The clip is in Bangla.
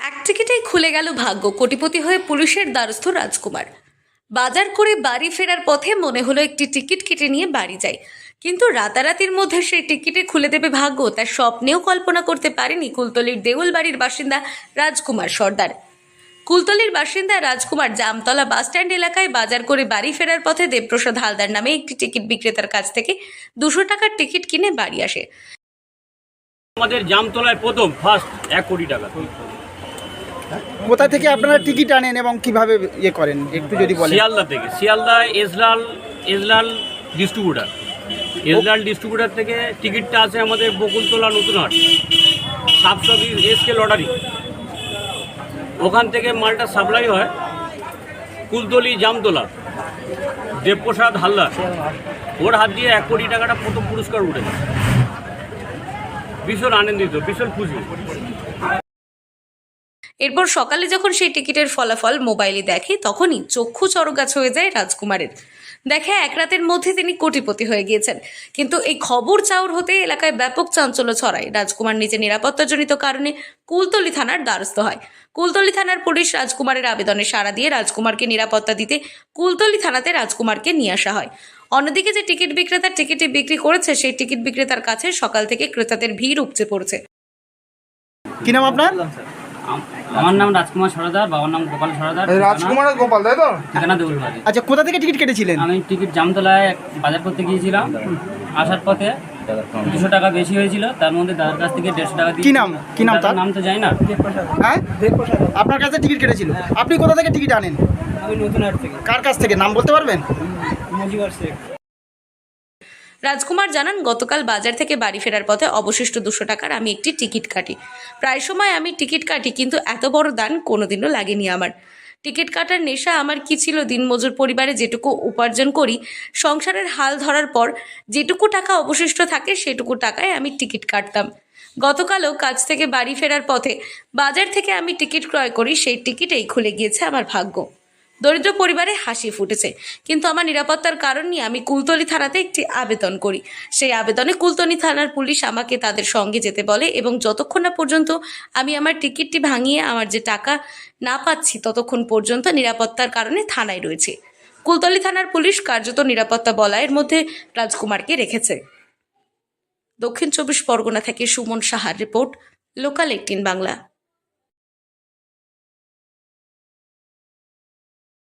এক টিকিটেই খুলে গেল ভাগ্য। কোটিপতি হয়ে পুলিশের দ্বারস্থ রাজকুমার। বাজার করে বাড়ি ফেরার পথে মনে হলো একটি টিকিট কেটে নিয়ে বাড়ি যাই, কিন্তু রাতারাতির মধ্যে সেই টিকিটে খুলে দেবে ভাগ্য, তার স্বপ্নেও কল্পনা করতে পারেনি কুলতলির দেউল বাড়ির বাসিন্দা রাজকুমার সর্দার। কুলতলির বাসিন্দা রাজকুমার জামতলা বাসস্ট্যান্ড এলাকায় বাজার করে বাড়ি ফেরার পথে দেবপ্রসাদ হালদার নামে একটি টিকিট বিক্রেতার কাছ থেকে 200 টাকার টিকিট কিনে বাড়ি আসে। আমাদের জামতলায় প্রথম ফার্স্ট 1 কোটি টাকা। কোথা থেকে আপনারা টিকিট আনেন এবং কিভাবে ইয়ে করেন একটু যদি বলেন। শিয়ালদা থেকে, শিয়ালদা এজলাল ডিস্ট্রিবিউটার থেকে টিকিটটা আছে আমাদের বকুলতলা নতুনহাট সাবসবি এসকে লটারি, ওখান থেকে মালটা সাপ্লাই হয় কুলতলি জামতলা দেবপ্রসাদ হালদার, ওর হাত দিয়ে 1 কোটি টাকাটা প্রথম পুরস্কার উঠেছে। ভীষণ আনন্দিত, ভীষণ খুশি। এরপর সকালে যখন সেই টিকিটের ফলাফল মোবাইলে দেখে, তখনই চক্ষু চড়গাছ হয়ে যায় রাজকুমারের। দেখে এক রাতের মধ্যে তিনি কোটিপতি হয়ে গিয়েছেন। কিন্তু এই খবর চাউর হতে এলাকায় ব্যাপক চাঞ্চল্য ছড়ায়। রাজকুমার নিজে নিরাপত্তাজনিত কারণে কুলতলি থানার দ্বারস্থ হয়। কুলতলি থানার পুলিশ রাজকুমারের আবেদনে সাড়া দিয়ে রাজকুমারকে নিরাপত্তা দিতে কুলতলি থানাতে রাজকুমারকে নিয়ে আসা হয়। অন্যদিকে যে টিকিট বিক্রেতার টিকিটে বিক্রি করেছে, সেই টিকিট বিক্রেতার কাছে সকাল থেকে ক্রেতাদের ভিড় উপচে পড়ছে। কি নাম আপনার? আমার নাম রাজকুমার সরদার, বাবার নাম গোপাল সরদার। রাজকুমার গোপাল, তাই তো? ঠিকানা দেউলবাড়ি। আচ্ছা, কোথা থেকে টিকিট কেটেছিলেন? আমি টিকিট জামতলায় বাজার করতে গিয়েছিলাম, আসার পথে 200 টাকা বেশি হয়েছিল, তার মধ্যে দাদার কাছ থেকে 150 টাকা দিয়ে। কি নাম তার? নাম তো জানি না। হ্যাঁ, আপনার কাছে টিকিট কেটেছিল। আপনি কোথা থেকে টিকিট আনেন? আমি নতুনহাট থেকে। কার কাছ থেকে, নাম বলতে পারবেন? মজিবর শেখ। রাজকুমার জানান, গতকাল বাজার থেকে বাড়ি ফেরার পথে অবশিষ্ট 200 টাকার আমি একটি টিকিট কাটি। প্রায় সময় আমি টিকিট কাটি, কিন্তু এত বড় দান কোনোদিনও লাগেনি আমার। টিকিট কাটার নেশা আমার কি ছিল? দিনমজুর পরিবারে যেটুকু উপার্জন করি, সংসারের হাল ধরার পর যেটুকু টাকা অবশিষ্ট থাকে, সেটুকু টাকায় আমি টিকিট কাটতাম। গতকালও কাজ থেকে বাড়ি ফেরার পথে বাজার থেকে আমি টিকিট ক্রয় করি, সেই টিকিটেই খুলে গিয়েছে আমার ভাগ্য। দরিদ্র পরিবারে হাসি ফুটেছে, কিন্তু আমার নিরাপত্তার কারণ নিয়ে আমি কুলতলি থানাতে একটি আবেদন করি। সেই আবেদনে কুলতলি থানার পুলিশ আমাকে তাদের সঙ্গে যেতে বলে এবং যতক্ষণ না পর্যন্ত আমি আমার টিকিটটি ভাঙিয়ে আমার যে টাকা না পাচ্ছি, ততক্ষণ পর্যন্ত নিরাপত্তার কারণে থানায় রয়েছে। কুলতলি থানার পুলিশ কার্যত নিরাপত্তা বলয়ের মধ্যে রাজকুমারকে রেখেছে। দক্ষিণ 24 পরগনা থেকে সুমন সাহার রিপোর্ট, লোকাল 18 বাংলা।